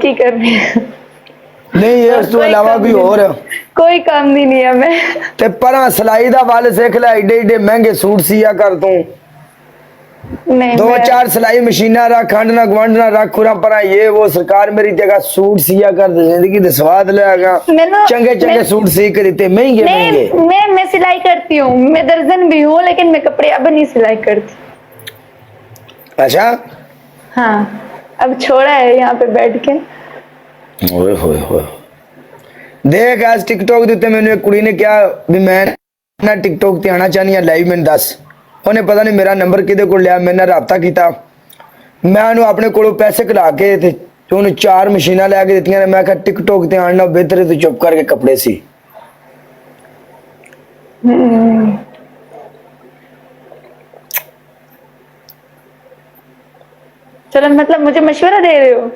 की करनी है। नहीं ये उस तो कोई अलावा काम कोई नहीं। और कोई काम नहीं है मैं। ते परा सिलाई दा वल सिख ले, एडे एडे महंगे सूट सिया कर तू। नहीं दो मैं चार सिलाई मशीना रख, खंड ना गवंड ना रख, खुरा परा ये वो सरकार मेरी जगह सूट सिया कर, जिंदगी दे स्वाद लेगा। मैंने चंगे चंगे सूट सी कर देते, महंगे महंगे। मैं सिलाई करती हूँ, मैं दर्जन भी हूँ, लेकिन मैं कपड़े अब नहीं सिलाई करती। अच्छा हाँ अब छोड़ा है यहाँ पे बैठ के। ओए होए होए। देख आज टिकटॉक दे उत्ते मैंने एक कुड़ी ने कहा भी मैं ना टिकटॉक ते आना चाहनी लाइव, मैंने दस उन्हें पता नहीं मेरा नंबर किदे को लिया, मैंने राबता किया, मैं उन्हें अपने कोलों पैसे कला के ते उन्हें 4 मशीना लै के दित्तियां ने। मैं कहा टिकटॉक ते आना बेहतर है तो चुप करके कपड़े सी। चलो मतलब मुझे मशवरा दे रहे हो?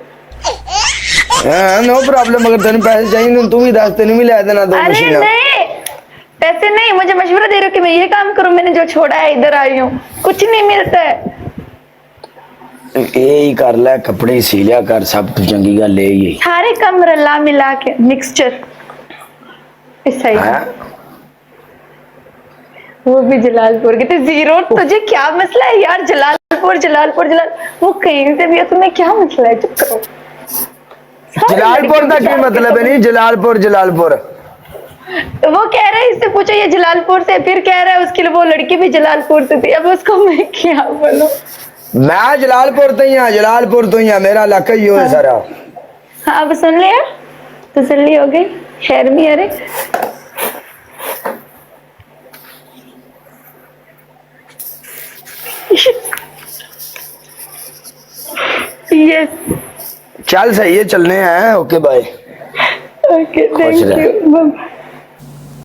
हाँ नो प्रॉब्लम, अगर तेन पैसे चाहिए तो तू भी दस, तेन भी लै देना 2 अरे मशीना। नहीं, पैसे नहीं, मुझे मशवरा दे रहे हो कि मैं ये काम करूं। मैंने जो छोड़ा है इधर आई हूँ, कुछ नहीं मिलता है। यही कर ले, कपड़े सी लिया कर, सब तो चंगी गल यही। सारे काम रला मिला के मिक्सचर इस साइड। वो भी जलालपुर के थे जीरो। तुझे क्या मसला है यार? जलालपुर जलालपुर वो कहीं से भी है, तुम्हें क्या मसला है? चुप करो। जलालपुर का क्या मतलब है? नहीं जलालपुर जलालपुर वो कह रहा है, इससे पूछो ये जलालपुर से, फिर कह रहा है उसके लिए वो लड़की भी जलालपुर से थी। अब उसको मैं क्या बोलूं? मैं जलालपुर तो ही हाँ, जलालपुर तो ही हाँ, मेरा इलाका ही है सारा। हाँ अब सुन लिया, तसल्ली हो गई शहर में। अरे यस चल सही है, चलने हैं। Okay bye. Okay thank you.